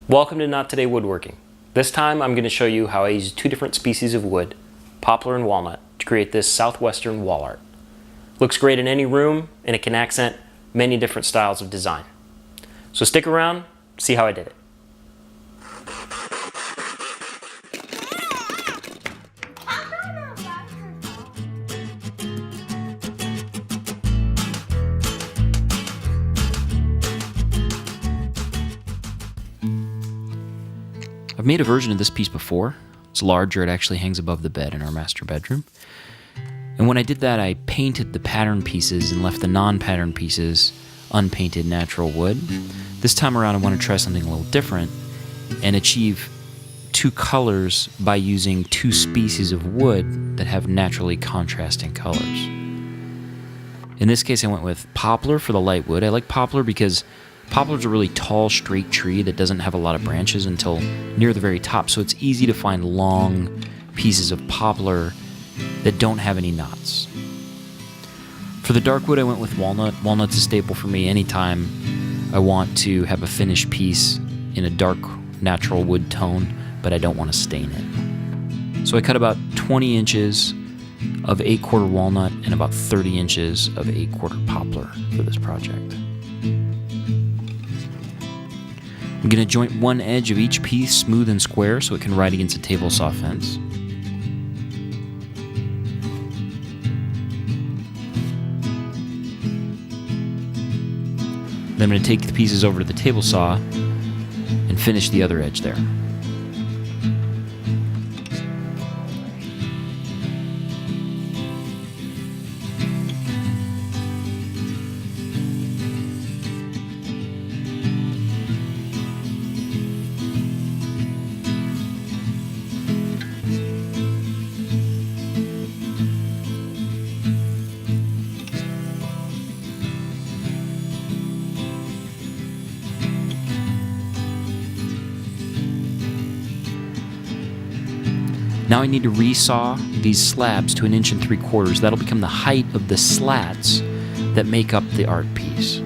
Welcome to Not Today Woodworking. This time I'm going to show you how I use two different species of wood, poplar and walnut, to create this Southwestern wall art. Looks great in any room, and it can accent many different styles of design. So stick around, see how I did it. I've made a version of this piece before. It's larger, it actually hangs above the bed in our master bedroom. And when I did that, I painted the pattern pieces and left the non-pattern pieces unpainted natural wood. This time around I want to try something a little different and achieve two colors by using two species of wood that have naturally contrasting colors. In this case I went with poplar for the light wood. I like poplar because poplar's a really tall, straight tree that doesn't have a lot of branches until near the very top, so it's easy to find long pieces of poplar that don't have any knots. For the dark wood, I went with walnut. Walnut's a staple for me anytime I want to have a finished piece in a dark, natural wood tone, but I don't want to stain it. So I cut about 20 inches of 8/4 walnut and about 30 inches of 8/4 poplar for this project. I'm going to joint one edge of each piece smooth and square so it can ride against a table saw fence. Then I'm going to take the pieces over to the table saw and finish the other edge there. Now I need to resaw these slabs to 1 3/4 inches. That'll become the height of the slats that make up the art piece.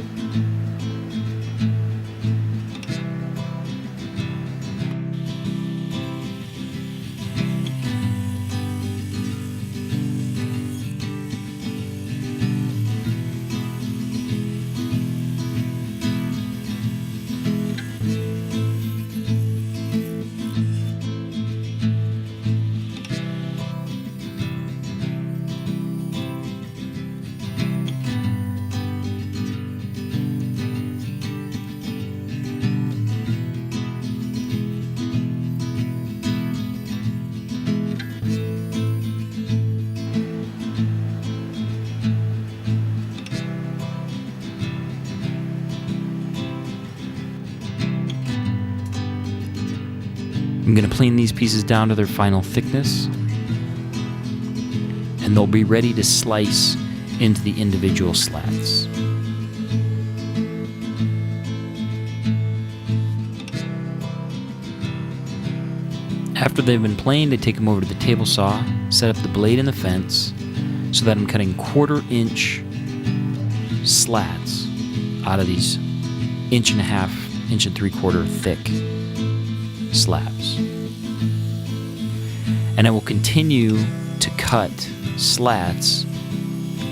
I'm going to plane these pieces down to their final thickness, and they'll be ready to slice into the individual slats. After they've been planed, I take them over to the table saw, set up the blade in the fence so that I'm cutting 1/4 inch slats out of these 1.5 inch, 1 3/4 thick slabs. And I will continue to cut slats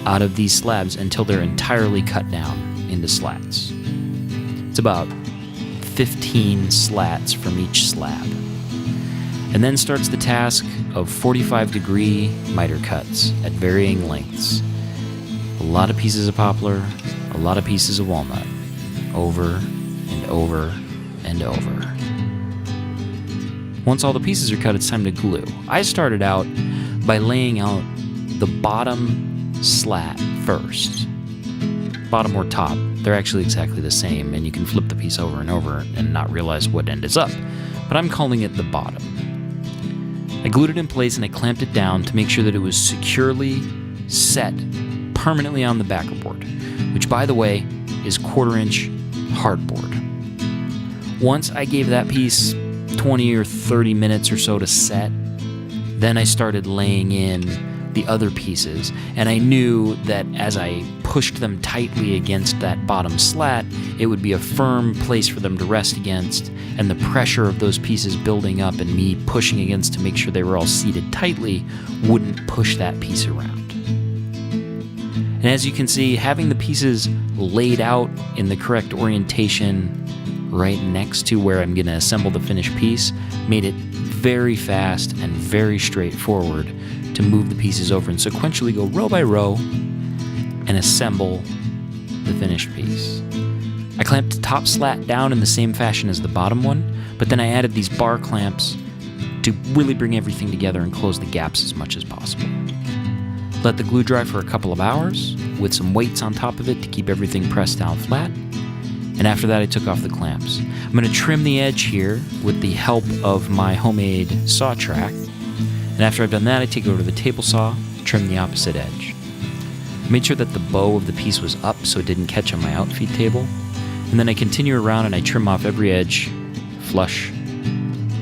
out of these slabs until they're entirely cut down into slats. It's about 15 slats from each slab. And then starts the task of 45-degree miter cuts at varying lengths. A lot of pieces of poplar, a lot of pieces of walnut, over and over and over. Once all the pieces are cut, it's time to glue. I started out by laying out the bottom slat first. Bottom or top, they're actually exactly the same, and you can flip the piece over and over and not realize what end is up. But I'm calling it the bottom. I glued it in place and I clamped it down to make sure that it was securely set permanently on the backerboard, which, by the way, is 1/4 inch hardboard. Once I gave that piece 20 or 30 minutes or so to set, then I started laying in the other pieces, and I knew that as I pushed them tightly against that bottom slat, it would be a firm place for them to rest against, and the pressure of those pieces building up and me pushing against to make sure they were all seated tightly wouldn't push that piece around. And as you can see, having the pieces laid out in the correct orientation right next to where I'm going to assemble the finished piece made it very fast and very straightforward to move the pieces over and sequentially go row by row and assemble the finished piece. I clamped the top slat down in the same fashion as the bottom one, but then I added these bar clamps to really bring everything together and close the gaps as much as possible. Let the glue dry for a couple of hours with some weights on top of it to keep everything pressed down flat. And after that, I took off the clamps. I'm going to trim the edge here with the help of my homemade saw track. And after I've done that, I take it over to the table saw to trim the opposite edge. I made sure that the bow of the piece was up so it didn't catch on my outfeed table. And then I continue around and I trim off every edge, flush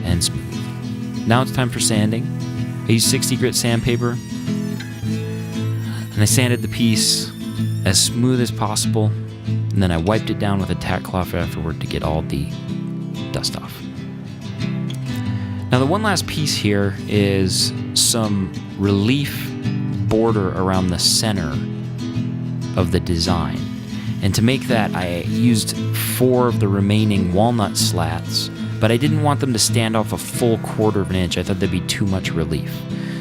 and smooth. Now it's time for sanding. I used 60 grit sandpaper, and I sanded the piece as smooth as possible, and then I wiped it down with a tack cloth afterward to get all the dust off. Now the one last piece here is some relief border around the center of the design. And to make that, I used 4 of the remaining walnut slats, but I didn't want them to stand off a full 1/4 of an inch. I thought that'd be too much relief.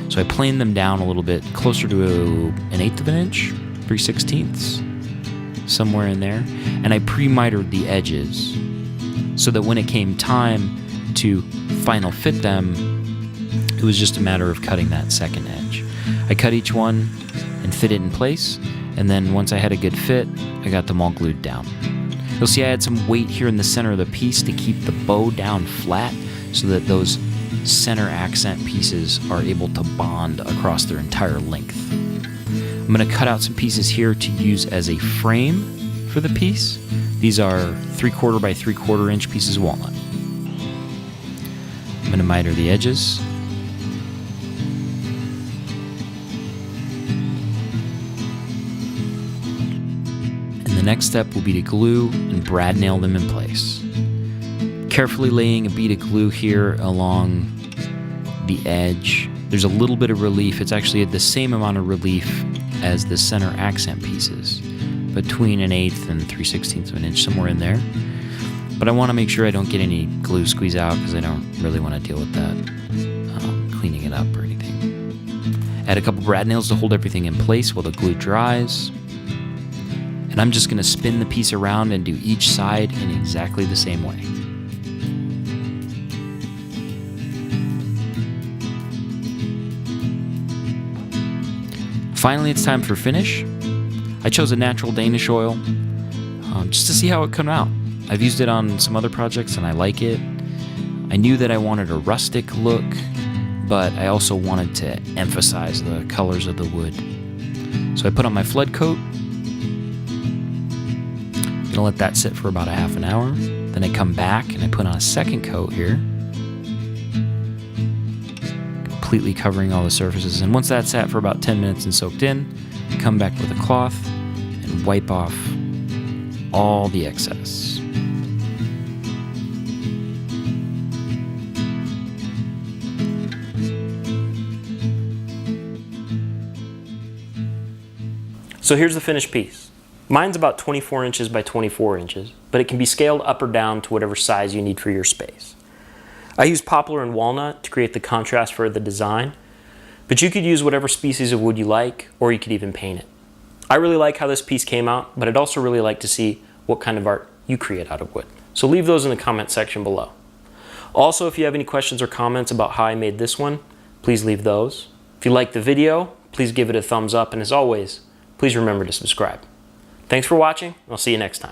So I planed them down a little bit, closer to an 1/8 of an inch, 3/16, somewhere in there. And I pre-mitered the edges so that when it came time to final fit them, it was just a matter of cutting that second edge. I cut each one and fit it in place, and then once I had a good fit, I got them all glued down. You'll see I had some weight here in the center of the piece to keep the bow down flat so that those center accent pieces are able to bond across their entire length. I'm going to cut out some pieces here to use as a frame for the piece. These are 3/4 by 3/4 inch pieces of walnut. I'm going to miter the edges. And the next step will be to glue and brad nail them in place. Carefully laying a bead of glue here along the edge. There's a little bit of relief. It's actually the same amount of relief as the center accent pieces, between 1/8 and 3/16 of an inch, somewhere in there. But I want to make sure I don't get any glue squeeze out because I don't really want to deal with that, cleaning it up or anything. Add a couple brad nails to hold everything in place while the glue dries. And I'm just going to spin the piece around and do each side in exactly the same way. Finally, it's time for finish. I chose a natural Danish oil just to see how it come out. I've used it on some other projects and I like it. I knew that I wanted a rustic look, but I also wanted to emphasize the colors of the wood. So I put on my flood coat. Gonna let that sit for about a half an hour. Then I come back and I put on a second coat here, completely covering all the surfaces. And once that's sat for about 10 minutes and soaked in, come back with a cloth and wipe off all the excess. So here's the finished piece. Mine's about 24 inches by 24 inches, but it can be scaled up or down to whatever size you need for your space. I use poplar and walnut to create the contrast for the design, but you could use whatever species of wood you like, or you could even paint it. I really like how this piece came out, but I'd also really like to see what kind of art you create out of wood. So leave those in the comment section below. Also, if you have any questions or comments about how I made this one, please leave those. If you liked the video, please give it a thumbs up, and as always, please remember to subscribe. Thanks for watching, and I'll see you next time.